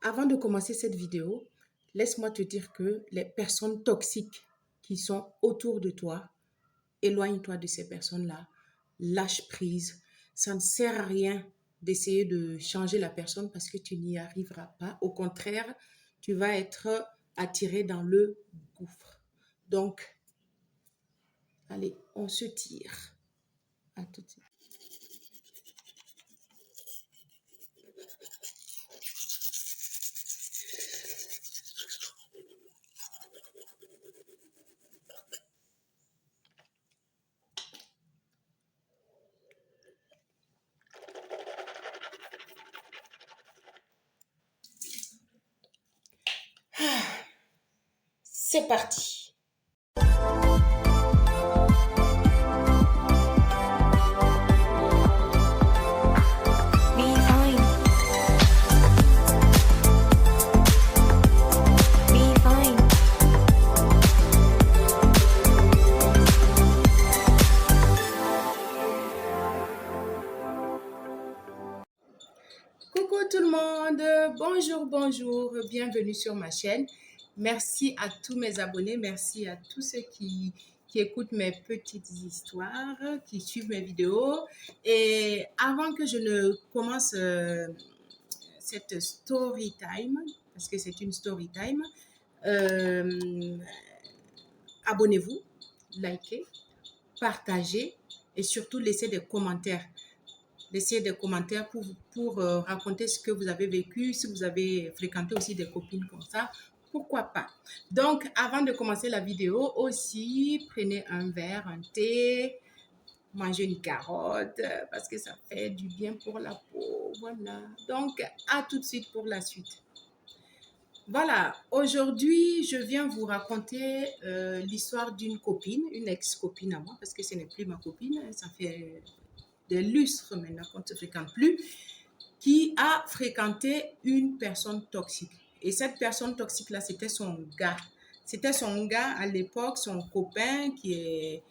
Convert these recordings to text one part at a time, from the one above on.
Avant de commencer cette vidéo, laisse-moi te dire que les personnes toxiques qui sont autour de toi, éloigne-toi de ces personnes-là, lâche prise. Ça ne sert à rien d'essayer de changer la personne parce que tu n'y arriveras pas. Au contraire, tu vas être attiré dans le gouffre. Donc, allez, on se tire. À tout de suite. C'est parti. Be fine. Be fine. Coucou tout le monde, bonjour, bienvenue sur ma chaîne. Merci à tous mes abonnés, merci à tous ceux qui écoutent mes petites histoires, qui suivent mes vidéos. Et avant que je ne commence cette story time, parce que c'est une story time, abonnez-vous, likez, partagez et surtout laissez des commentaires. Laissez des commentaires pour raconter ce que vous avez vécu, si vous avez fréquenté aussi des copines comme ça, pourquoi pas. Donc, avant de commencer la vidéo, aussi, prenez un verre, un thé, mangez une carotte, parce que ça fait du bien pour la peau, voilà. Donc, à tout de suite pour la suite. Voilà, aujourd'hui, je viens vous raconter l'histoire d'une copine, une ex-copine à moi, parce que ce n'est plus ma copine, ça fait des lustres maintenant qu'on ne se fréquente plus, qui a fréquenté une personne toxique. Et cette personne toxique-là, c'était son gars. C'était son gars à l'époque, son copain qui est...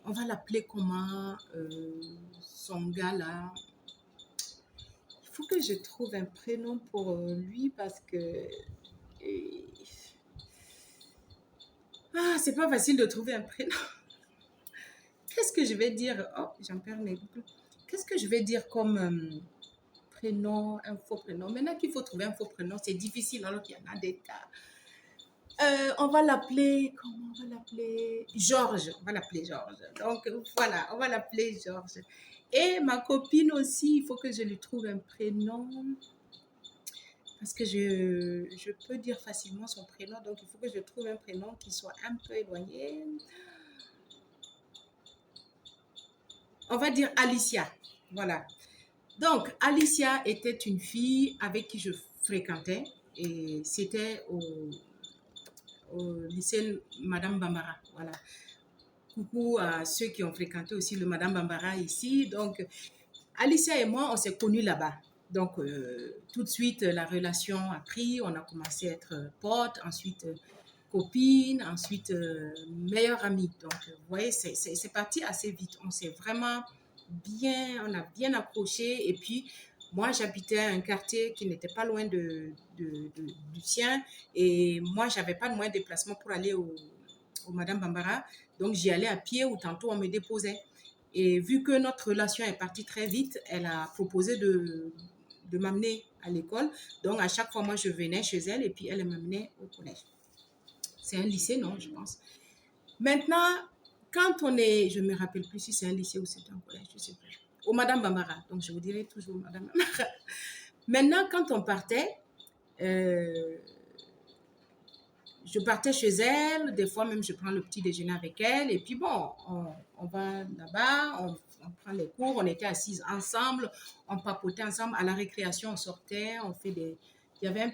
on va l'appeler comment son gars-là. Il faut que je trouve un prénom pour lui parce que... c'est pas facile de trouver un prénom. Qu'est-ce que je vais dire? Oh, j'en perds mes boucles. Qu'est-ce que je vais dire comme prénom, un faux prénom? Maintenant qu'il faut trouver un faux prénom, c'est difficile alors qu'il y en a des cas. On va l'appeler, comment on va l'appeler? Georges. On va l'appeler Georges. Donc voilà, on va l'appeler Georges. Et ma copine aussi, il faut que je lui trouve un prénom. Parce que je peux dire facilement son prénom. Donc il faut que je trouve un prénom qui soit un peu éloigné. On va dire Alicia. Voilà. Donc, Alicia était une fille avec qui je fréquentais et c'était au lycée Madame Bambara. Voilà. Coucou à ceux qui ont fréquenté aussi le Madame Bambara ici. Donc, Alicia et moi, on s'est connus là-bas. Donc, tout de suite, la relation a pris. On a commencé à être potes, ensuite copines, ensuite meilleure amie. Donc, vous voyez, c'est parti assez vite. On s'est vraiment on a bien accroché. Et puis, moi, j'habitais un quartier qui n'était pas loin du sien. Et moi, j'avais pas de moyen de déplacement pour aller au Madame Bambara. Donc, j'y allais à pied ou tantôt on me déposait. Et vu que notre relation est partie très vite, elle a proposé de m'amener à l'école. Donc, à chaque fois, moi, je venais chez elle et puis elle m'amenait au collège. C'est un lycée, non, je pense. Maintenant, quand on est, je ne me rappelle plus si c'est un lycée ou c'est un collège, je ne sais plus. Au Madame Bambara, donc je vous dirai toujours Madame Bambara. Maintenant, quand on partait, je partais chez elle, des fois même je prends le petit déjeuner avec elle, et puis bon, on va là-bas, on prend les cours, on était assises ensemble, on papotait ensemble, à la récréation on sortait, on fait des... Il y avait une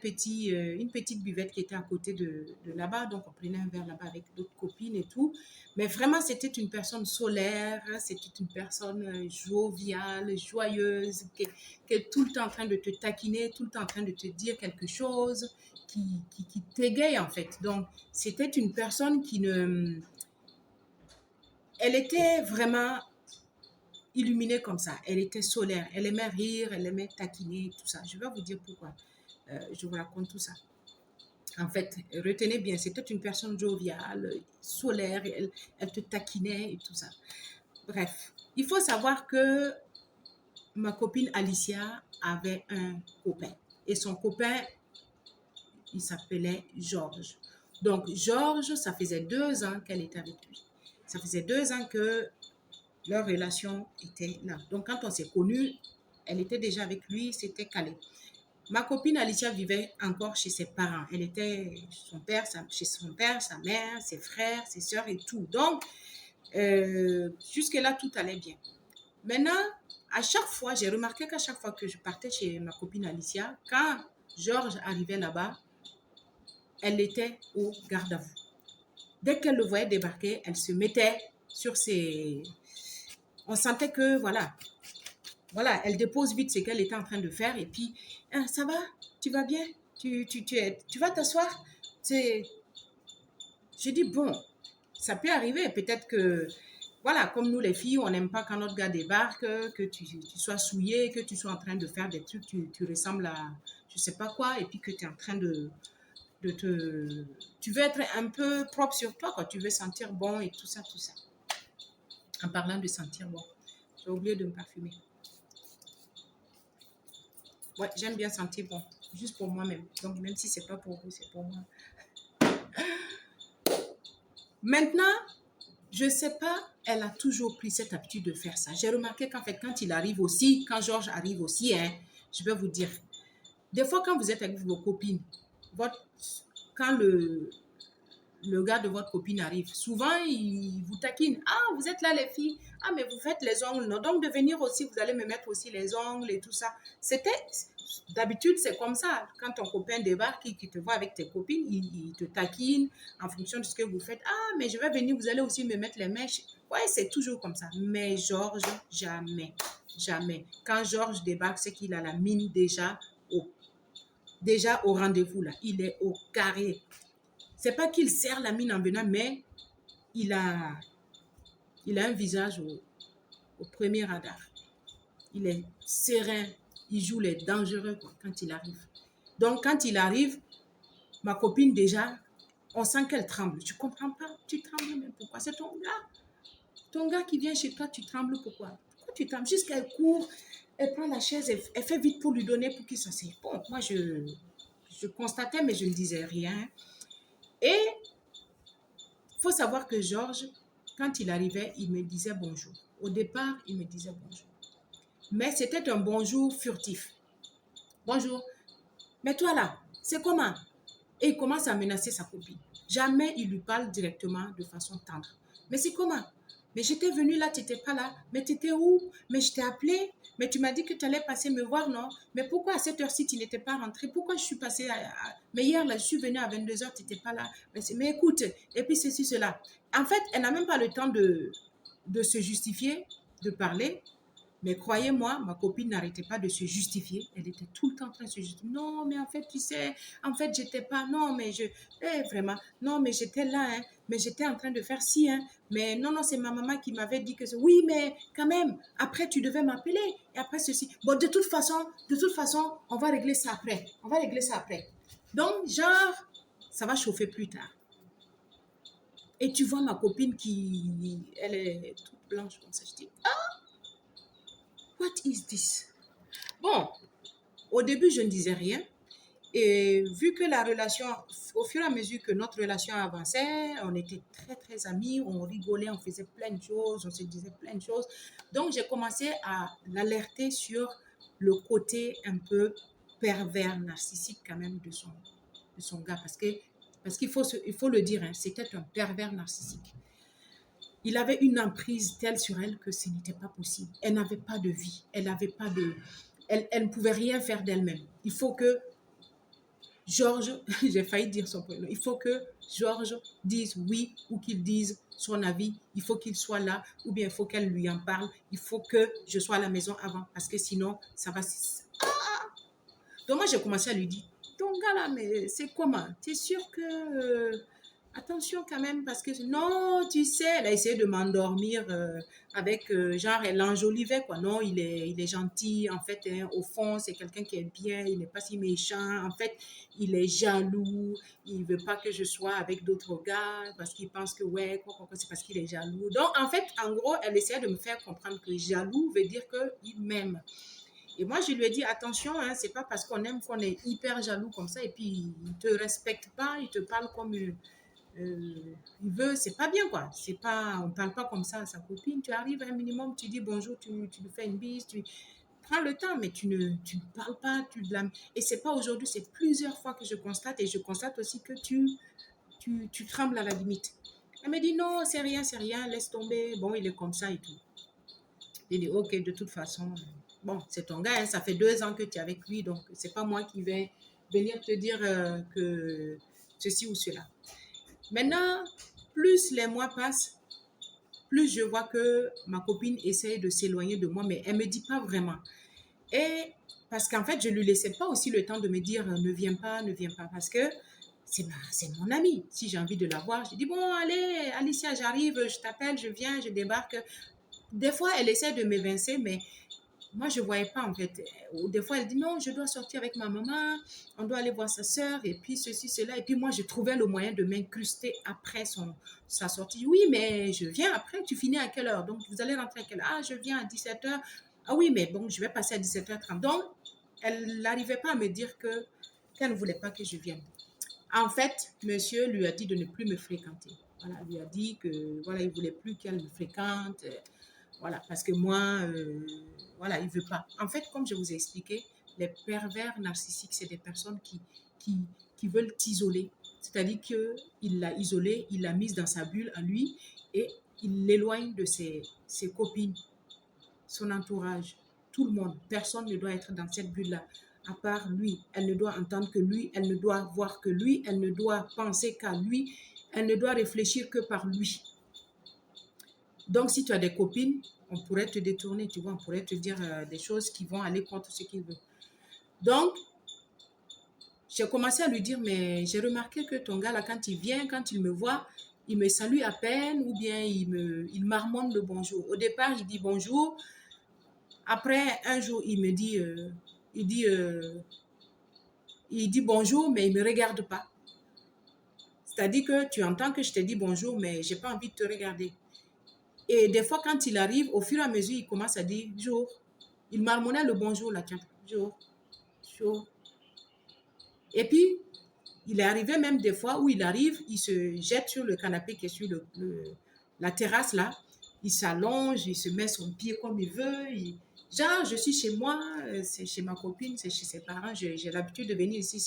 petite buvette qui était à côté de là-bas, donc on prenait un verre là-bas avec d'autres copines et tout. Mais vraiment, c'était une personne solaire, c'était une personne joviale, joyeuse, qui est tout le temps en train de te taquiner, tout le temps en train de te dire quelque chose, qui t'égaye en fait. Donc, c'était une personne qui ne... Elle était vraiment illuminée comme ça. Elle était solaire. Elle aimait rire, elle aimait taquiner, tout ça. Je vais vous dire pourquoi. Je vous raconte tout ça. En fait, retenez bien, c'était une personne joviale, solaire, elle te taquinait et tout ça. Bref, il faut savoir que ma copine Alicia avait un copain. Et son copain, il s'appelait Georges. Donc, Georges, ça faisait 2 ans qu'elle était avec lui. Ça faisait 2 ans que leur relation était là. Donc, quand on s'est connus, elle était déjà avec lui, c'était calé. Ma copine Alicia vivait encore chez ses parents. Elle était chez son père, sa mère, ses frères, ses soeurs et tout. Donc, jusque-là, tout allait bien. Maintenant, à chaque fois, j'ai remarqué qu'à chaque fois que je partais chez ma copine Alicia, quand Georges arrivait là-bas, elle était au garde à vous. Dès qu'elle le voyait débarquer, elle se mettait sur ses... On sentait que, voilà, elle dépose vite ce qu'elle était en train de faire et puis, ah, ça va, tu vas bien, tu vas t'asseoir. Je dis, bon, ça peut arriver, peut-être que, voilà, comme nous les filles, on n'aime pas quand notre gars débarque, que tu sois souillé, que tu sois en train de faire des trucs, tu ressembles à je sais pas quoi, et puis que tu es en train de te... Tu veux être un peu propre sur toi, quoi. Tu veux sentir bon et tout ça, tout ça. En parlant de sentir bon, j'ai oublié de me parfumer. Ouais, j'aime bien sentir bon, juste pour moi-même. Donc, même si c'est pas pour vous, c'est pour moi. Maintenant, je sais pas, elle a toujours pris cette habitude de faire ça. J'ai remarqué qu'en fait, quand il arrive aussi, quand Georges arrive aussi, hein, je vais vous dire, des fois, quand vous êtes avec vos copines, quand le gars de votre copine arrive, souvent, il vous taquine. Ah, vous êtes là, les filles. Ah, mais vous faites les ongles. Non, donc, de venir aussi, vous allez me mettre aussi les ongles et tout ça. D'habitude, c'est comme ça. Quand ton copain débarque, qui te voit avec tes copines, il te taquine en fonction de ce que vous faites. Ah, mais je vais venir, vous allez aussi me mettre les mèches. Ouais, c'est toujours comme ça. Mais Georges, jamais, jamais. Quand Georges débarque, c'est qu'il a la mine déjà au rendez-vous, là. Il est au carré. C'est pas qu'il serre la mine en venant, mais il a un visage au premier radar. Il est serein, il joue les dangereux quoi, quand il arrive. Donc, quand il arrive, ma copine déjà, on sent qu'elle tremble. Tu comprends pas? Tu trembles, mais pourquoi? C'est ton gars. Ton gars qui vient chez toi, tu trembles pourquoi? Pourquoi tu trembles? Juste qu'elle court, elle prend la chaise, elle fait vite pour lui donner pour qu'il s'assied. Bon, moi, je constatais, mais je ne disais rien. Et il faut savoir que Georges, quand il arrivait, il me disait bonjour. Au départ, il me disait bonjour. Mais c'était un bonjour furtif. Bonjour. Mais toi là, c'est comment? Et il commence à menacer sa copine. Jamais il lui parle directement de façon tendre. Mais c'est comment? Mais j'étais venue là, tu n'étais pas là. Mais tu étais où? Mais je t'ai appelé. Mais tu m'as dit que tu allais passer me voir, non? Mais pourquoi à cette heure-ci, tu n'étais pas rentré? Pourquoi je suis passée Mais hier, là, je suis venue à 22h, tu n'étais pas là. Mais écoute, et puis ceci, cela. En fait, elle n'a même pas le temps de se justifier, de parler. Mais croyez-moi, ma copine n'arrêtait pas de se justifier. Elle était tout le temps en train de se justifier. Non, mais en fait, tu sais, en fait, j'étais pas. Non, mais vraiment. Non, mais j'étais là, hein. Mais j'étais en train de faire ci, hein. Mais non, non, c'est ma maman qui m'avait dit que c'est. Oui, mais quand même, après, tu devais m'appeler. Et après, ceci. Bon, de toute façon, on va régler ça après. On va régler ça après. Donc, genre, ça va chauffer plus tard. Et tu vois ma copine elle est toute blanche comme ça. Je dis, what is this? Bon, au début, je ne disais rien. Et vu que la relation, au fur et à mesure que notre relation avançait, on était très, très amis, on rigolait, on faisait plein de choses, on se disait plein de choses. Donc, j'ai commencé à l'alerter sur le côté un peu pervers, narcissique quand même de son gars. Parce qu'il faut le dire, hein, c'était un pervers narcissique. Il avait une emprise telle sur elle que ce n'était pas possible. Elle n'avait pas de vie. Elle ne pouvait rien faire d'elle-même. Il faut que Georges, j'ai failli dire son prénom, il faut que Georges dise oui ou qu'il dise son avis. Il faut qu'il soit là ou bien il faut qu'elle lui en parle. Il faut que je sois à la maison avant parce que sinon, ça va... Donc moi, j'ai commencé à lui dire, ton gars là, mais c'est comment? Tu es sûr que... attention quand même, parce que non, tu sais, elle a essayé de m'endormir avec, genre, elle l'enjolivait, quoi. Non, il est gentil, en fait, hein, au fond, c'est quelqu'un qui est bien, il n'est pas si méchant. En fait, il est jaloux, il veut pas que je sois avec d'autres gars, parce qu'il pense que, ouais, quoi, c'est parce qu'il est jaloux. Donc, en fait, en gros, elle essayait de me faire comprendre que jaloux veut dire qu'il m'aime. Et moi, je lui ai dit, attention, hein, c'est pas parce qu'on aime qu'on est hyper jaloux comme ça, et puis il te respecte pas, il te parle comme il veut, c'est pas bien quoi. C'est pas, on parle pas comme ça à sa copine. Tu arrives à un minimum, tu dis bonjour, tu lui fais une bise, tu prends le temps, mais tu ne parles pas, tu blâmes. Et c'est pas aujourd'hui, c'est plusieurs fois que je constate, et je constate aussi que tu trembles à la limite. Elle me dit non, c'est rien, laisse tomber. Bon, il est comme ça et tout. J'ai dit ok, de toute façon, bon, c'est ton gars, hein, ça fait 2 ans que tu es avec lui, donc c'est pas moi qui vais venir te dire que ceci ou cela. Maintenant, plus les mois passent, plus je vois que ma copine essaye de s'éloigner de moi, mais elle ne me dit pas vraiment. Et parce qu'en fait, je ne lui laissais pas aussi le temps de me dire ne viens pas, parce que c'est mon amie. Si j'ai envie de la voir, je dis bon, allez, Alicia, j'arrive, je t'appelle, je viens, je débarque. Des fois, elle essaie de m'évincer, mais moi, je ne voyais pas en fait. Des fois, elle dit non, je dois sortir avec ma maman, on doit aller voir sa sœur, et puis ceci, cela. Et puis moi, je trouvais le moyen de m'incruster après sa sortie. Oui, mais je viens après, tu finis à quelle heure? Donc, vous allez rentrer à quelle heure? Ah, je viens à 17h. Ah oui, mais bon, je vais passer à 17h30. Donc, elle n'arrivait pas à me dire qu'elle ne voulait pas que je vienne. En fait, monsieur lui a dit de ne plus me fréquenter. Voilà, il lui a dit que voilà, il ne voulait plus qu'elle me fréquente. Voilà, parce que moi, voilà, il ne veut pas. En fait, comme je vous ai expliqué, les pervers narcissiques, c'est des personnes qui, qui veulent t'isoler. C'est-à-dire qu'il l'a isolée, il l'a mise dans sa bulle à lui et il l'éloigne de ses copines, son entourage, tout le monde. Personne ne doit être dans cette bulle-là, à part lui. Elle ne doit entendre que lui, elle ne doit voir que lui, elle ne doit penser qu'à lui, elle ne doit réfléchir que par lui. Donc, si tu as des copines, on pourrait te détourner, tu vois, on pourrait te dire des choses qui vont aller contre ce qu'il veut. Donc, j'ai commencé à lui dire, mais j'ai remarqué que ton gars, là, quand il vient, quand il me voit, il me salue à peine ou bien il marmonne le bonjour. Au départ, il dit bonjour. Après, un jour, il me dit, il dit bonjour, mais il ne me regarde pas. C'est-à-dire que tu entends que je te dis bonjour, mais je n'ai pas envie de te regarder. Et des fois, quand il arrive, au fur et à mesure, il commence à dire jour. Il marmonnait le bonjour, là, tiens, jour, jour. Et puis, il est arrivé même des fois où il arrive, il se jette sur le canapé qui est sur la terrasse, là. Il s'allonge, il se met son pied comme il veut. Genre, je suis chez moi, c'est chez ma copine, c'est chez ses parents. J'ai l'habitude de venir ici,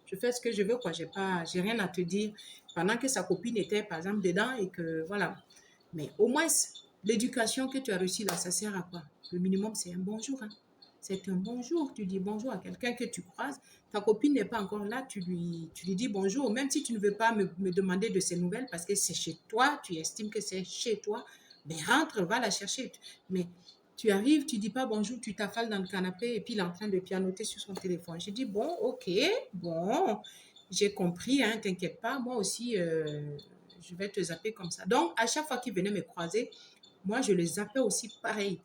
je fais ce que je veux, quoi. J'ai rien à te dire. Pendant que sa copine était, par exemple, dedans et que, voilà. Mais au moins, l'éducation que tu as reçue là, ça sert à quoi? Le minimum, c'est un bonjour. Hein. C'est un bonjour. Tu dis bonjour à quelqu'un que tu croises. Ta copine n'est pas encore là, tu lui dis bonjour. Même si tu ne veux pas me demander de ses nouvelles parce que c'est chez toi, tu estimes que c'est chez toi, ben rentre, va la chercher. Mais tu arrives, tu dis pas bonjour, tu t'affales dans le canapé et puis il est en train de pianoter sur son téléphone. Je dis bon, ok, bon, j'ai compris, hein, t'inquiète pas, moi aussi, je vais te zapper comme ça. Donc, à chaque fois qu'il venait me croiser, moi, je le zappais aussi pareil.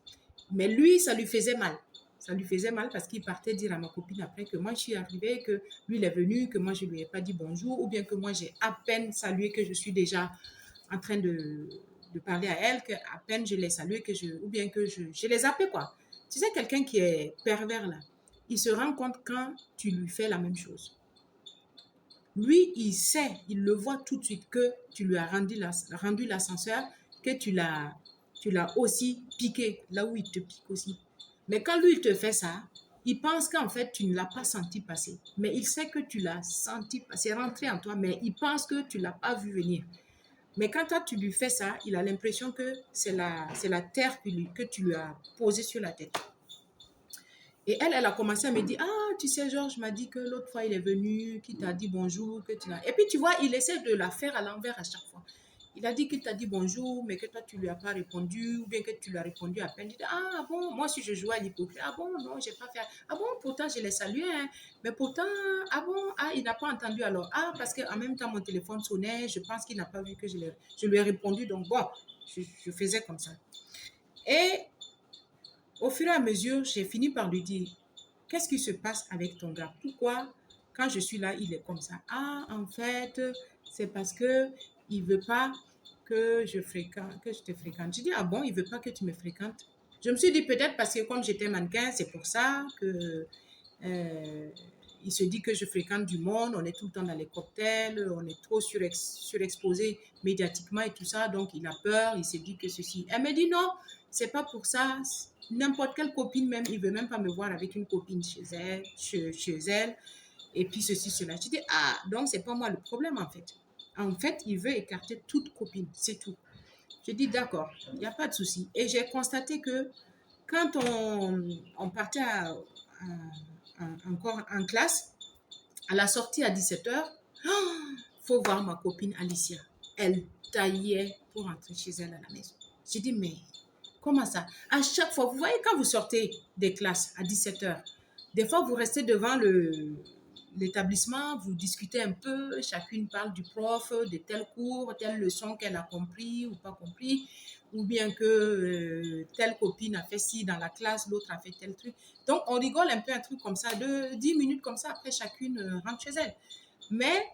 Mais lui, ça lui faisait mal. Ça lui faisait mal parce qu'il partait dire à ma copine après que moi, je suis arrivée, que lui, il est venu, que moi, je ne lui ai pas dit bonjour, ou bien que moi, j'ai à peine salué, que je suis déjà en train de parler à elle, que à peine je l'ai salué, ou bien que je les zappais, quoi. Tu sais, quelqu'un qui est pervers, là, il se rend compte quand tu lui fais la même chose. Lui, il sait, il le voit tout de suite que tu lui as rendu l'ascenseur, que tu l'as aussi piqué, là où il te pique aussi. Mais quand lui, il te fait ça, il pense qu'en fait, tu ne l'as pas senti passer. Mais il sait que tu l'as senti passer, c'est rentré en toi, mais il pense que tu ne l'as pas vu venir. Mais quand toi, tu lui fais ça, il a l'impression que c'est la terre que tu lui as posée sur la tête. Et elle a commencé à me dire, ah, tu sais, Georges m'a dit que l'autre fois, il est venu, qu'il t'a dit bonjour, que tu l'as... Et puis, tu vois, il essaie de la faire à l'envers à chaque fois. Il a dit qu'il t'a dit bonjour, mais que toi, tu lui as pas répondu, ou bien que tu lui as répondu à peine. Il dit, ah bon, moi, si je jouais à l'hypocrite, ah bon, non, j'ai pas fait. Ah bon, pourtant, je l'ai salué, hein. Mais pourtant, ah bon, ah, il n'a pas entendu alors. Ah, parce qu'en même temps, mon téléphone sonnait, je pense qu'il n'a pas vu que je lui ai répondu. Donc, bon, je faisais comme ça. Et au fur et à mesure, j'ai fini par lui dire, qu'est-ce qui se passe avec ton gars? Pourquoi, quand je suis là, il est comme ça? Ah, en fait, c'est parce que il veut pas que je te fréquente. Je dis, ah bon, il veut pas que tu me fréquentes? Je me suis dit peut-être parce que comme j'étais mannequin, c'est pour ça que euh, il se dit que je fréquente du monde, on est tout le temps dans les cocktails, on est trop surexposé médiatiquement et tout ça, donc il a peur, il se dit que ceci. Elle me dit non, c'est pas pour ça. N'importe quelle copine même, il veut même pas me voir avec une copine chez elle, et puis ceci, cela. Je dis, ah, donc c'est pas moi le problème en fait. En fait, il veut écarter toute copine, c'est tout. Je dis, d'accord, il n'y a pas de souci. Et j'ai constaté que quand on partait encore en classe, à la sortie à 17h, faut voir ma copine Alicia. Elle taillait pour rentrer chez elle à la maison. J'ai dit, mais comment ça? À chaque fois, vous voyez, quand vous sortez des classes à 17h, des fois, vous restez devant l'établissement, vous discutez un peu, chacune parle du prof, de tel cours, telle leçon qu'elle a compris ou pas compris, ou bien que telle copine a fait ci dans la classe, l'autre a fait tel truc. Donc, on rigole un peu, un truc comme ça, de 10 minutes comme ça, après chacune rentre chez elle. Mais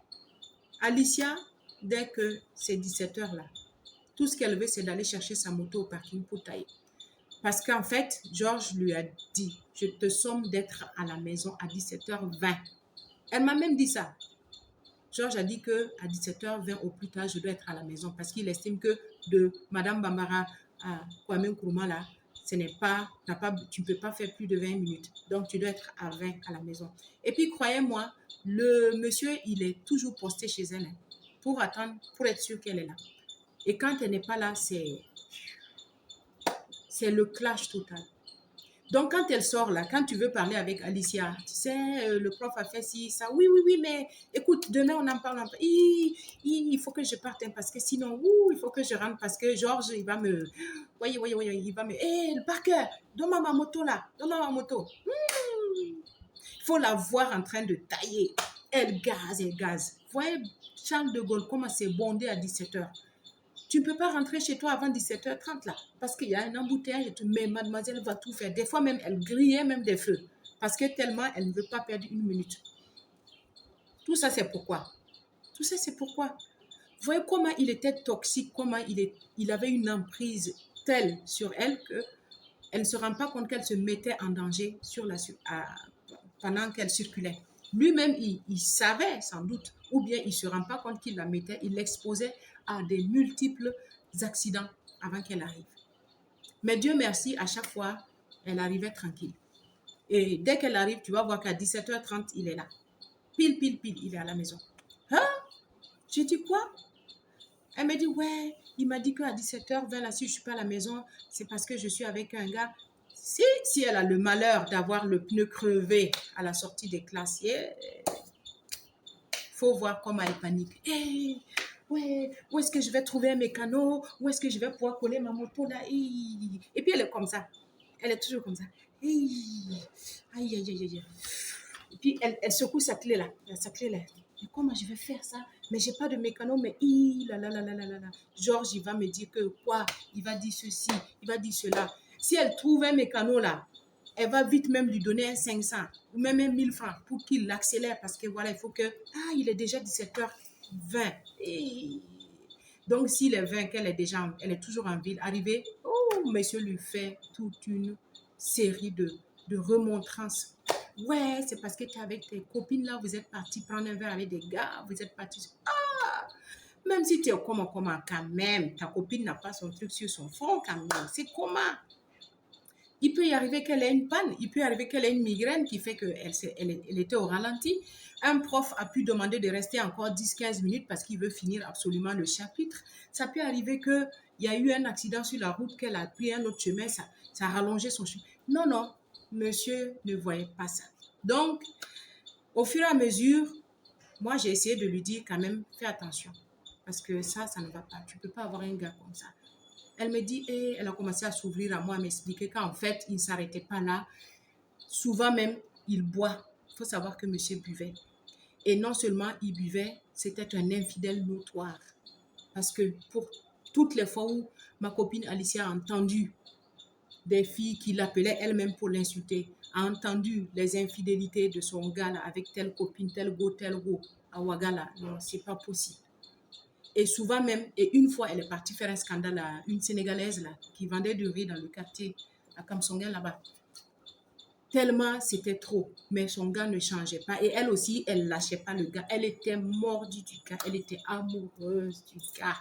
Alicia, dès que c'est 17h là, tout ce qu'elle veut, c'est d'aller chercher sa moto au parking pour tailler. Parce qu'en fait, Georges lui a dit, je te somme d'être à la maison à 17h20. Elle m'a même dit ça. Georges a dit qu'à 17h20 au plus tard, je dois être à la maison parce qu'il estime que de Madame Bambara à Kwame Nkrumah, là, ce n'est pas, tu ne peux pas faire plus de 20 minutes. Donc, tu dois être à 20 à la maison. Et puis, croyez-moi, le monsieur, il est toujours posté chez elle hein, pour attendre, pour être sûr qu'elle est là. Et quand elle n'est pas là, c'est le clash total. Donc, quand elle sort là, quand tu veux parler avec Alicia, tu sais, le prof a fait ci, ça. Oui, oui, oui, mais écoute, demain on en parle. Il faut que je parte hein, parce que sinon, il faut que je rentre parce que Georges, il va me. Oui, oui, oui, il va me. Hé, le Parker, donne-moi ma moto là, donne-moi ma moto. Il faut la voir en train de tailler. Elle gaze, elle gaze. Vous voyez, Charles de Gaulle, comment c'est bondé à 17h. Tu ne peux pas rentrer chez toi avant 17h30 là, parce qu'il y a un embouteillage et tout. Mais mademoiselle va tout faire. Des fois même, elle grillait même des feux, parce que tellement elle ne veut pas perdre une minute. Tout ça, c'est pourquoi. Tout ça, c'est pourquoi. Vous voyez comment il était toxique, comment il avait une emprise telle sur elle qu'elle ne se rend pas compte qu'elle se mettait en danger pendant qu'elle circulait. Lui-même, il savait sans doute, ou bien il ne se rend pas compte qu'il la mettait, il l'exposait à des multiples accidents avant qu'elle arrive. Mais Dieu merci, à chaque fois, elle arrivait tranquille. Et dès qu'elle arrive, tu vas voir qu'à 17h30, il est là. Pile, pile, pile, il est à la maison. Hein? J'ai dit quoi? Elle me dit, ouais, il m'a dit qu'à 17h20, là, si je ne suis pas à la maison, c'est parce que je suis avec un gars. Si elle a le malheur d'avoir le pneu crevé à la sortie des classes, faut voir comment elle panique. Hey, ouais, où est-ce que je vais trouver un mécano? Où est-ce que je vais pouvoir coller ma moto là? Et puis elle est comme ça. Elle est toujours comme ça. Aïe, aïe, aïe, aïe. Et puis elle secoue sa clé là. Sa clé là. Mais comment je vais faire ça? Mais j'ai pas de mécano, mais là, là, là, là, là, là. Georges, il va me dire que quoi? Il va dire ceci, il va dire cela. Si elle trouve un mécano là, elle va vite même lui donner un 500 ou même un 1000 francs pour qu'il l'accélère parce que voilà, il faut que... Ah, il est déjà 17h20. Donc, s'il est 20, elle est toujours en ville, arrivée, monsieur lui fait toute une série de remontrances. Ouais, c'est parce que tu es avec tes copines là, vous êtes partis prendre un verre avec des gars, vous êtes partis... Ah! Même si tu es comment, quand même, ta copine n'a pas son truc sur son front quand même. C'est comment? Il peut y arriver qu'elle ait une panne, il peut y arriver qu'elle ait une migraine qui fait qu'elle était au ralenti. Un prof a pu demander de rester encore 10-15 minutes parce qu'il veut finir absolument le chapitre. Ça peut arriver qu'il y a eu un accident sur la route, qu'elle a pris un autre chemin, ça a rallongé son chemin. Non, non, monsieur ne voyait pas ça. Donc, au fur et à mesure, moi j'ai essayé de lui dire quand même, fais attention. parce que ça ne va pas. Tu ne peux pas avoir un gars comme ça. Elle me dit, et elle a commencé à s'ouvrir à moi, à m'expliquer qu'en fait, il ne s'arrêtait pas là. Souvent même, il boit. Il faut savoir que monsieur buvait. Et non seulement il buvait, c'était un infidèle notoire. Parce que pour toutes les fois où ma copine Alicia a entendu des filles qui l'appelaient elle-même pour l'insulter, a entendu les infidélités de son gars là, avec telle copine, tel go, à Ouagala, non, c'est pas possible. Et souvent même, et une fois, elle est partie faire un scandale à une Sénégalaise là, qui vendait du riz dans le quartier à Kamsongen là-bas. Tellement c'était trop, mais son gars ne changeait pas. Et elle aussi, elle lâchait pas le gars. Elle était mordue du gars, elle était amoureuse du gars.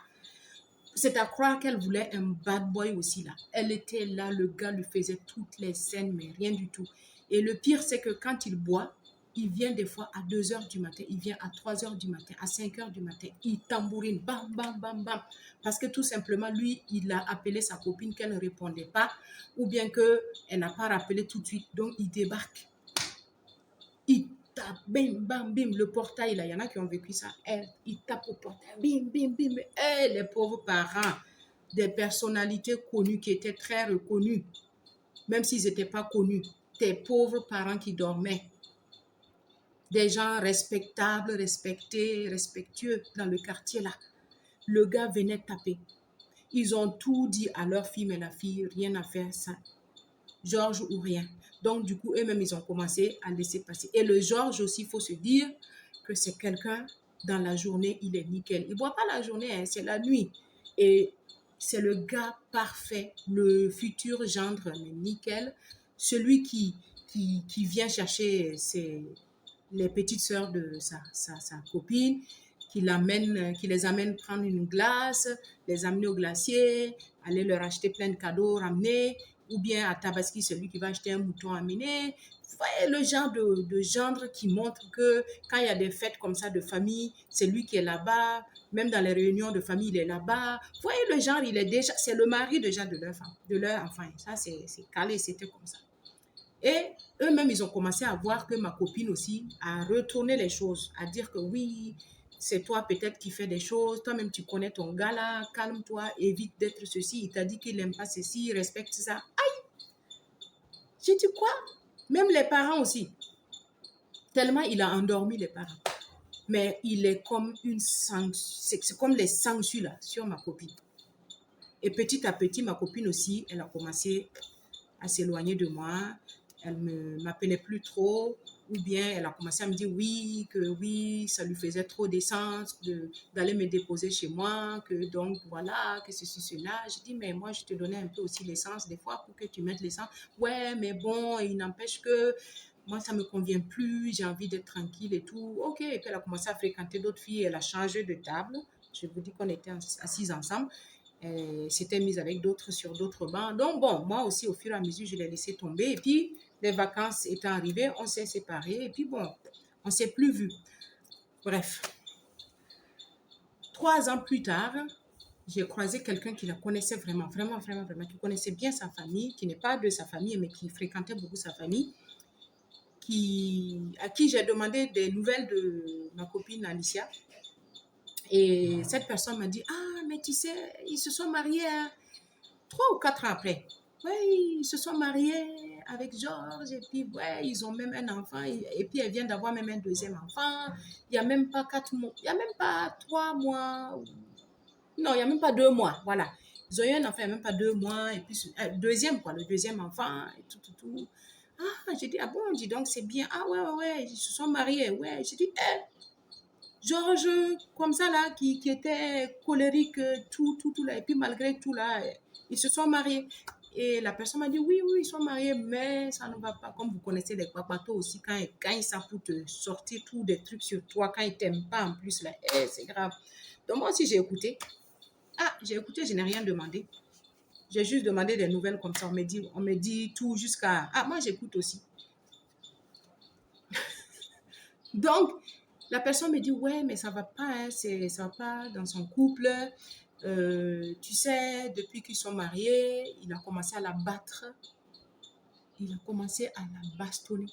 C'est à croire qu'elle voulait un bad boy aussi là. Elle était là, le gars lui faisait toutes les scènes, mais rien du tout. Et le pire, c'est que quand il boit, il vient des fois à 2 heures du matin, il vient à 3 heures du matin, à 5 heures du matin, il tambourine, bam, bam, bam, bam. Parce que tout simplement, lui, il a appelé sa copine qu'elle ne répondait pas, ou bien qu'elle n'a pas rappelé tout de suite, donc il débarque. Il tape, bim, bam, bim, le portail, là, il y en a qui ont vécu ça. Il tape au portail, bim, bim, bim. Les pauvres parents, des personnalités connues qui étaient très reconnues, même s'ils n'étaient pas connus, des pauvres parents qui dormaient. Des gens respectables, respectés, respectueux dans le quartier là. Le gars venait taper. Ils ont tout dit à leur fille, mais la fille, rien à faire ça. Georges ou rien. Donc, du coup, eux-mêmes, ils ont commencé à laisser passer. Et le Georges aussi, il faut se dire que c'est quelqu'un, dans la journée, il est nickel. Il ne boit pas la journée, hein, c'est la nuit. Et c'est le gars parfait, le futur gendre, mais nickel. Celui qui vient chercher les petites sœurs de sa copine, qui les amène prendre une glace, les amener au glacier, aller leur acheter plein de cadeaux, ramener, ou bien à Tabaski, celui qui va acheter un mouton amener. Vous voyez le genre de gendre qui montre que quand il y a des fêtes comme ça de famille, c'est lui qui est là-bas, même dans les réunions de famille, il est là-bas. Vous voyez le genre, c'est le mari déjà de leur femme, de leur enfant. Ça, c'est calé, c'était comme ça. Et eux-mêmes, ils ont commencé à voir que ma copine aussi a retourné les choses, à dire que oui, c'est toi peut-être qui fais des choses, toi-même tu connais ton gars là, calme-toi, évite d'être ceci, il t'a dit qu'il n'aime pas ceci, il respecte ça. Aïe! J'ai dit quoi? Même les parents aussi. Tellement il a endormi les parents. Mais il est comme c'est comme les sangsues là, sur ma copine. Et petit à petit, ma copine aussi, elle a commencé à s'éloigner de moi. Elle ne m'appelait plus trop, ou bien elle a commencé à me dire que oui, ça lui faisait trop d'essence d'aller me déposer chez moi, que donc voilà, que ceci, cela. Je dis, mais moi, je te donnais un peu aussi l'essence des fois pour que tu mettes l'essence. Ouais, mais bon, il n'empêche que moi, ça ne me convient plus, j'ai envie d'être tranquille et tout. Ok, et puis elle a commencé à fréquenter d'autres filles, elle a changé de table. Je vous dis qu'on était assis ensemble. Elle s'était mise avec d'autres sur d'autres bancs. Donc, bon, moi aussi, au fur et à mesure, je l'ai laissé tomber. Et puis, les vacances étant arrivées, on s'est séparés. Et puis, bon, on ne s'est plus vus. Bref. 3 ans plus tard, j'ai croisé quelqu'un qui la connaissait vraiment, vraiment, vraiment, vraiment, qui connaissait bien sa famille, qui n'est pas de sa famille, mais qui fréquentait beaucoup sa famille, à qui j'ai demandé des nouvelles de ma copine Alicia. Et cette personne m'a dit, ah, mais tu sais, ils se sont mariés 3 ou 4 ans après. Oui, ils se sont mariés avec Georges et puis ouais, ils ont même un enfant et puis elle vient d'avoir même un deuxième enfant. Il n'y a même pas 4 mois, il n'y a même pas 3 mois. Non, il n'y a même pas 2 mois, voilà. Ils ont eu un enfant, il n'y a même pas 2 mois et puis le deuxième enfant et tout. Ah, j'ai dit, ah bon, dis donc, c'est bien. Ah ouais, ils se sont mariés, ouais. J'ai dit, Georges, comme ça là, qui était colérique, tout là. Et puis malgré tout là, ils se sont mariés. Et la personne m'a dit, oui, ils sont mariés, mais ça ne va pas. Comme vous connaissez les papatos aussi, quand ils savent pour te sortir tous des trucs sur toi, quand ils t'aiment pas en plus, là, c'est grave. Donc moi aussi, j'ai écouté. Ah, j'ai écouté, je n'ai rien demandé. J'ai juste demandé des nouvelles comme ça. On me dit tout jusqu'à... Ah, moi, j'écoute aussi. Donc, la personne me dit, ouais, mais ça va pas, hein, ça va pas dans son couple. Tu sais, depuis qu'ils sont mariés, il a commencé à la battre. Il a commencé à la bastonner.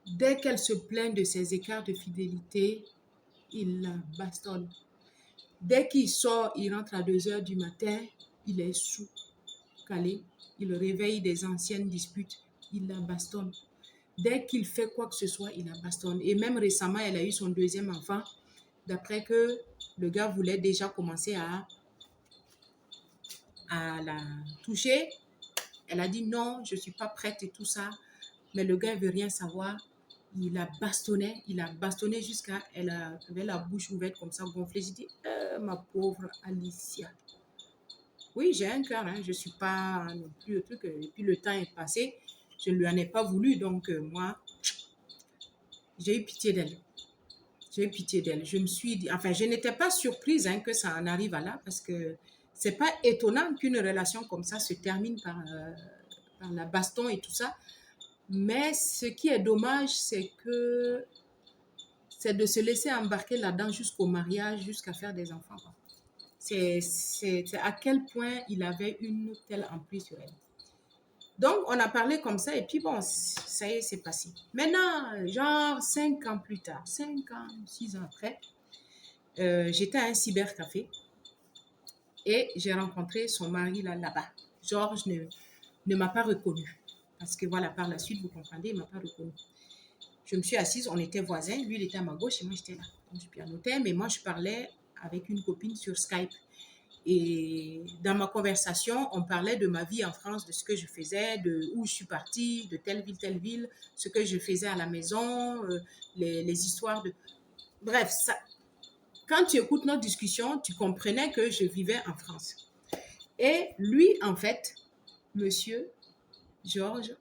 Dès qu'elle se plaint de ses écarts de fidélité, il la bastonne. Dès qu'il sort, il rentre à 2 heures du matin, il est sous, calé. Il réveille des anciennes disputes, il la bastonne. Dès qu'il fait quoi que ce soit, il la bastonne. Et même récemment, elle a eu son deuxième enfant, d'après que le gars voulait déjà commencer à la toucher. Elle a dit non, je ne suis pas prête et tout ça. Mais le gars ne veut rien savoir. Il la bastonné jusqu'à elle avait la bouche ouverte comme ça, gonflée. J'ai dit, ma pauvre Alicia. Oui, j'ai un cœur, hein, je ne suis pas non plus le truc. Et puis le temps est passé, je ne lui en ai pas voulu. Donc moi, j'ai eu pitié d'elle. J'ai eu pitié d'elle. Je me suis dit, enfin, je n'étais pas surprise hein, que ça en arrive à là parce que c'est pas étonnant qu'une relation comme ça se termine par la baston et tout ça. Mais ce qui est dommage, c'est de se laisser embarquer là-dedans jusqu'au mariage, jusqu'à faire des enfants. C'est à quel point il avait une telle emprise sur elle. Donc, on a parlé comme ça et puis bon, ça y est, c'est passé. Maintenant, genre 5 ans plus tard, 5 ans, 6 ans après, j'étais à un cybercafé et j'ai rencontré son mari là-bas. Georges ne m'a pas reconnue. Parce que voilà, par la suite, vous comprenez, il ne m'a pas reconnue. Je me suis assise, on était voisins. Lui, il était à ma gauche et moi, j'étais là. Donc, je pianotais, mais moi, je parlais avec une copine sur Skype. Et dans ma conversation, on parlait de ma vie en France, de ce que je faisais, de où je suis partie, de telle ville, ce que je faisais à la maison, les histoires de... Bref, ça, quand tu écoutes notre discussion, tu comprenais que je vivais en France. Et lui, en fait, monsieur Georges,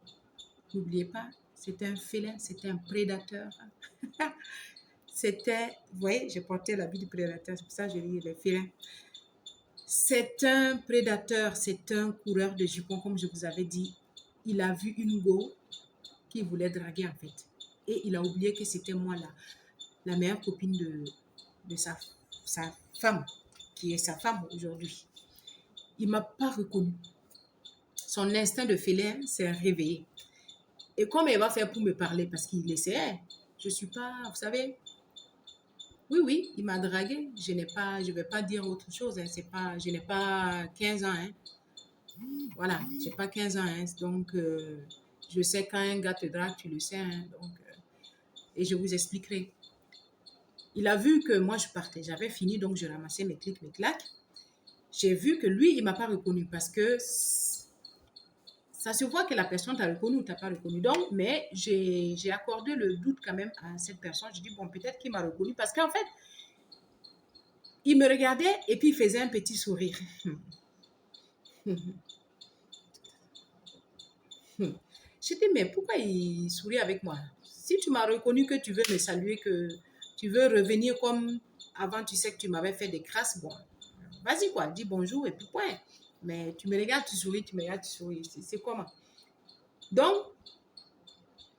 n'oubliez pas, c'était un félin, c'était un prédateur. C'était, vous voyez, j'ai porté l'habit du prédateur, c'est pour ça que je dis les félins. C'est un prédateur, c'est un coureur de jupons, comme je vous avais dit. Il a vu une go qu'il voulait draguer en fait. Et il a oublié que c'était moi la meilleure copine de sa femme, qui est sa femme aujourd'hui. Il ne m'a pas reconnue. Son instinct de félin s'est réveillé. Et comment il va faire pour me parler? Parce qu'il essayait. Je ne suis pas, vous savez, oui, il m'a dragué. Je ne vais pas dire autre chose. Hein. Je n'ai pas 15 ans. Hein. Voilà, je n'ai pas 15 ans. Hein. Donc, je sais quand un gars te drague, tu le sais. Hein. Donc, et je vous expliquerai. Il a vu que moi, je partais. J'avais fini, donc je ramassais mes clics, mes claques. J'ai vu que lui, il ne m'a pas reconnu parce que ça se voit que la personne t'a reconnu ou t'a pas reconnu. Donc, mais j'ai accordé le doute quand même à cette personne. Je dis, bon, peut-être qu'il m'a reconnu parce qu'en fait, il me regardait et puis il faisait un petit sourire. Je dis, mais pourquoi il sourit avec moi? Si tu m'as reconnu que tu veux me saluer, que tu veux revenir comme avant, tu sais que tu m'avais fait des crasses, bon, vas-y quoi, dis bonjour et puis point. Mais tu me regardes, tu souris, tu me regardes, tu souris. C'est comment? Donc,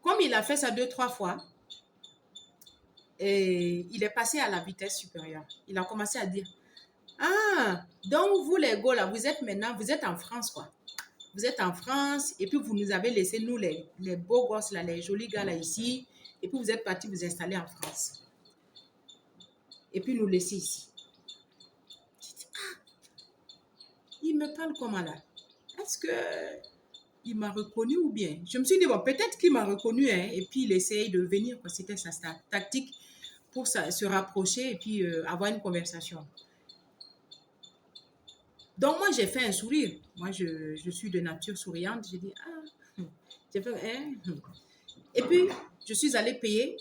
comme il a fait ça 2-3 fois, et il est passé à la vitesse supérieure. Il a commencé à dire, ah, donc vous les gars là, vous êtes en France quoi. Vous êtes en France et puis vous nous avez laissé nous les beaux gosses là, les jolis gars là ici. Et puis vous êtes partis vous installer en France. Et puis nous laisser ici. Ah, il me parle comment là? Est-ce que il m'a reconnu ou bien? Je me suis dit, bon, peut-être qu'il m'a reconnu hein, et puis il essaye de venir. C'était sa tactique pour se rapprocher et puis avoir une conversation. Donc, moi, j'ai fait un sourire. Moi, je suis de nature souriante. J'ai dit, ah, j'ai fait, hein. Et puis, je suis allée payer.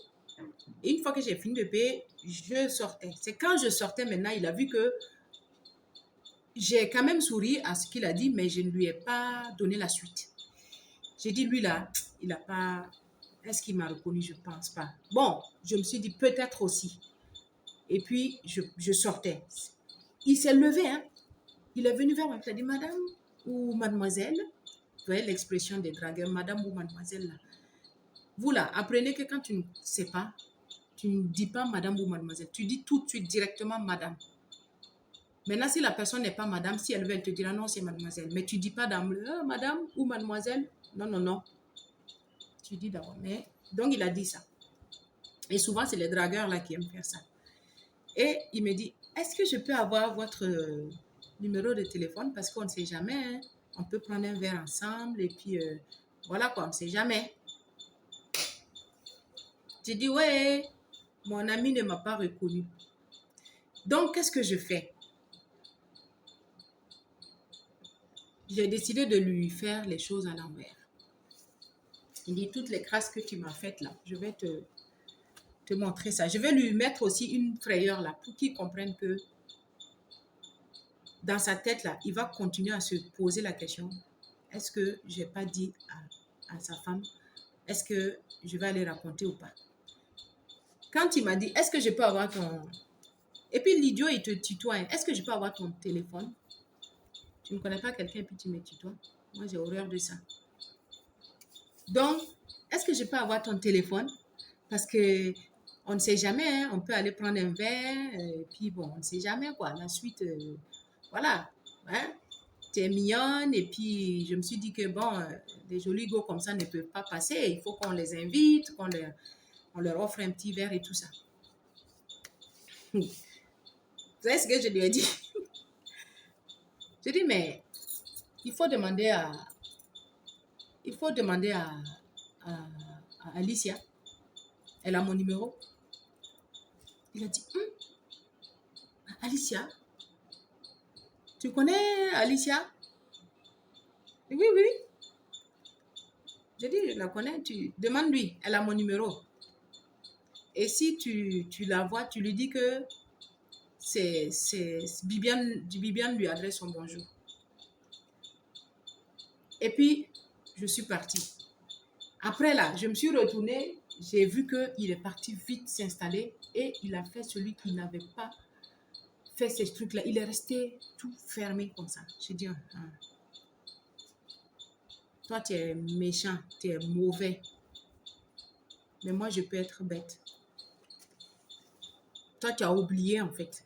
Et une fois que j'ai fini de payer, je sortais. C'est quand je sortais maintenant, il a vu que j'ai quand même souri à ce qu'il a dit, mais je ne lui ai pas donné la suite. J'ai dit, lui là, il n'a pas... Est-ce qu'il m'a reconnu? Je ne pense pas. Bon, je me suis dit, peut-être aussi. Et puis, je sortais. Il s'est levé, hein. Il est venu vers moi, il a dit, madame ou mademoiselle, vous voyez l'expression des dragueurs, madame ou mademoiselle, là. Vous là, apprenez que quand tu ne sais pas, tu ne dis pas madame ou mademoiselle, tu dis tout de suite directement madame. Maintenant, si la personne n'est pas madame, si elle veut, elle te dira non, c'est mademoiselle. Mais tu ne dis pas madame ou mademoiselle. Non. Tu dis d'abord. Mais donc, il a dit ça. Et souvent, c'est les dragueurs là qui aiment faire ça. Et il me dit, est-ce que je peux avoir votre numéro de téléphone parce qu'on ne sait jamais, hein. On peut prendre un verre ensemble et puis voilà quoi, on ne sait jamais. J'ai dit, ouais, mon ami ne m'a pas reconnu. Donc, qu'est-ce que je fais? J'ai décidé de lui faire les choses à l'envers. Il dit, toutes les crasses que tu m'as faites là, je vais te montrer ça. Je vais lui mettre aussi une frayeur là pour qu'il comprenne que dans sa tête là, il va continuer à se poser la question, est-ce que je n'ai pas dit à sa femme, est-ce que je vais aller raconter ou pas? Quand il m'a dit, est-ce que je peux avoir ton... Et puis l'idiot, il te tutoie. Est-ce que je peux avoir ton téléphone? Tu ne connais pas quelqu'un et puis tu me tutoies. Moi, j'ai horreur de ça. Donc, est-ce que je peux avoir ton téléphone? Parce que on ne sait jamais, hein, on peut aller prendre un verre, et puis bon, on ne sait jamais quoi. La suite, voilà. Hein? Tu es mignonne, et puis je me suis dit que bon, des jolis gars comme ça ne peuvent pas passer. Il faut qu'on les invite, on leur offre un petit verre et tout ça. Vous savez ce que je lui ai dit? Je dis, mais il faut demander à Alicia. Elle a mon numéro. Il a dit, Alicia, tu connais Alicia? Oui, oui. Je dis, je la connais, tu demande-lui, elle a mon numéro. Et si tu la vois, tu lui dis que c'est Bibiane lui adresse son bonjour. Et puis, je suis partie. Après là, je me suis retournée, j'ai vu qu'il est parti vite s'installer et il a fait celui qui n'avait pas fait ces trucs-là. Il est resté tout fermé comme ça. J'ai dit, toi, tu es méchant, tu es mauvais. Mais moi, je peux être bête. Toi, tu as oublié en fait.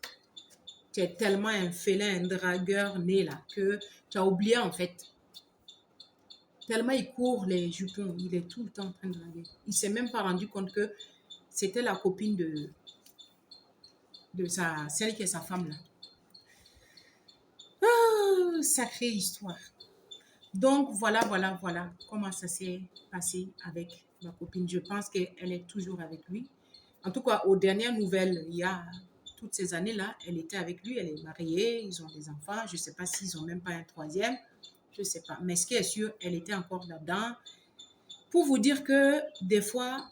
Tu es tellement un félin, un dragueur né là, que tu as oublié en fait. Tellement il court les jupons, il est tout le temps en train de draguer. Il ne s'est même pas rendu compte que c'était la copine de celle qui est sa femme là. Ah, sacrée histoire. Donc voilà comment ça s'est passé avec ma copine. Je pense qu'elle est toujours avec lui. En tout cas, aux dernières nouvelles, il y a toutes ces années-là, elle était avec lui, elle est mariée, ils ont des enfants. Je ne sais pas s'ils n'ont même pas un troisième. Je ne sais pas. Mais ce qui est sûr, elle était encore là-dedans. Pour vous dire que des fois,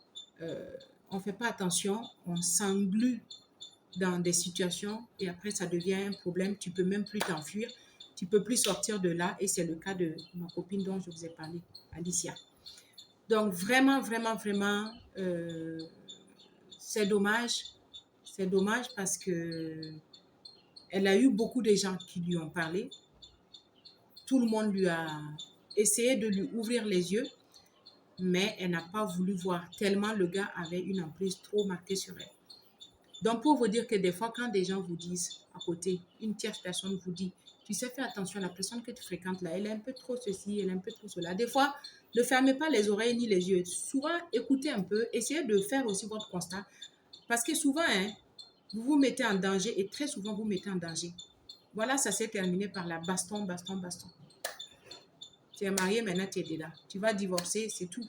on ne fait pas attention, on s'englue dans des situations et après, ça devient un problème. Tu ne peux même plus t'enfuir. Tu ne peux plus sortir de là. Et c'est le cas de ma copine dont je vous ai parlé, Alicia. Donc, vraiment, c'est dommage. C'est dommage parce que elle a eu beaucoup de gens qui lui ont parlé. Tout le monde lui a essayé de lui ouvrir les yeux, mais elle n'a pas voulu voir tellement le gars avait une emprise trop marquée sur elle. Donc, pour vous dire que des fois, quand des gens vous disent à côté, une tierce personne vous dit, tu sais, fais attention, la personne que tu fréquentes là, elle est un peu trop ceci, elle est un peu trop cela. Des fois, ne fermez pas les oreilles ni les yeux. Souvent, écoutez un peu, essayez de faire aussi votre constat. Parce que souvent, hein, vous vous mettez en danger et très souvent, vous mettez en danger. Voilà, ça s'est terminé par la baston. Tu es marié, maintenant tu es dedans. Tu vas divorcer, c'est tout.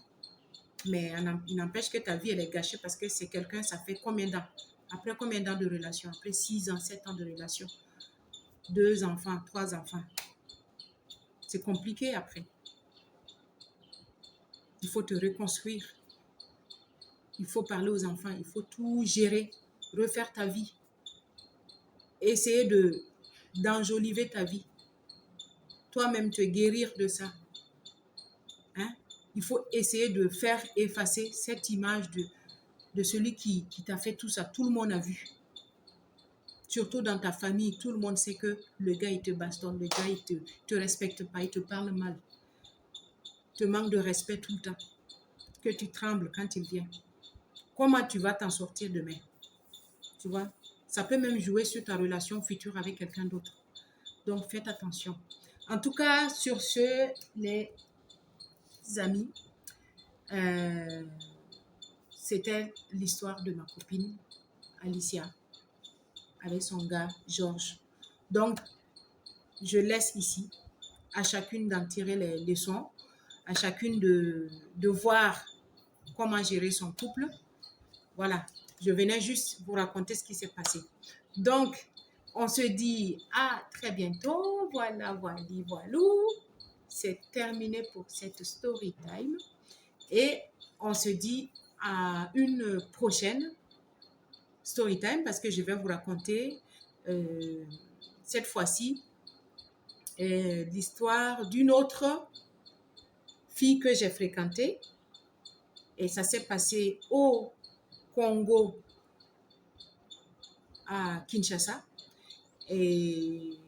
Mais il n'empêche que ta vie, elle est gâchée parce que c'est quelqu'un, ça fait combien d'ans? Après combien d'ans de relation? Après 6 ans, 7 ans de relation. 2 enfants, 3 enfants. C'est compliqué après. Il faut te reconstruire. Il faut parler aux enfants. Il faut tout gérer. Refaire ta vie. Essayer d'enjoliver ta vie. Toi-même te guérir de ça. Hein? Il faut essayer de faire effacer cette image de celui qui t'a fait tout ça. Tout le monde a vu. Surtout dans ta famille, tout le monde sait que le gars, il te bastonne, le gars, il te respecte pas, il te parle mal. Il te manque de respect tout le temps. Que tu trembles quand il vient. Comment tu vas t'en sortir demain? Tu vois? Ça peut même jouer sur ta relation future avec quelqu'un d'autre. Donc, faites attention. En tout cas, sur ce, les amis, c'était l'histoire de ma copine, Alicia. avec son gars Georges. Donc, je laisse ici à chacune d'en tirer les leçons, à chacune de voir comment gérer son couple. Voilà, je venais juste vous raconter ce qui s'est passé. Donc, on se dit à très bientôt. Voilà, voilou. C'est terminé pour cette story time. Et on se dit à une prochaine story time parce que je vais vous raconter cette fois-ci l'histoire d'une autre fille que j'ai fréquentée. Et ça s'est passé au Congo, à Kinshasa. Et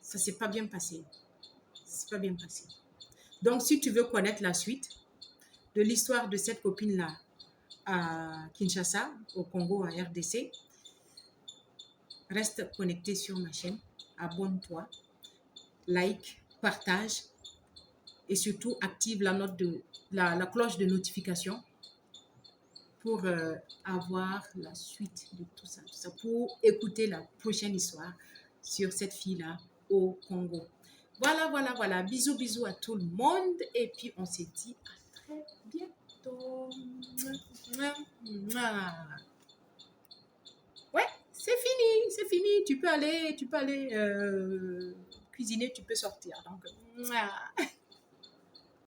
ça s'est pas bien passé. C'est pas bien passé. Donc, si tu veux connaître la suite de l'histoire de cette copine-là à Kinshasa, au Congo, en RDC, reste connecté sur ma chaîne. Abonne-toi, like, partage et surtout active la cloche de notification pour avoir la suite de tout ça, pour écouter la prochaine histoire sur cette fille-là au Congo. Voilà. Bisous à tout le monde et puis on se dit à très bientôt. Ouais, c'est fini. Tu peux aller cuisiner, tu peux sortir. Donc,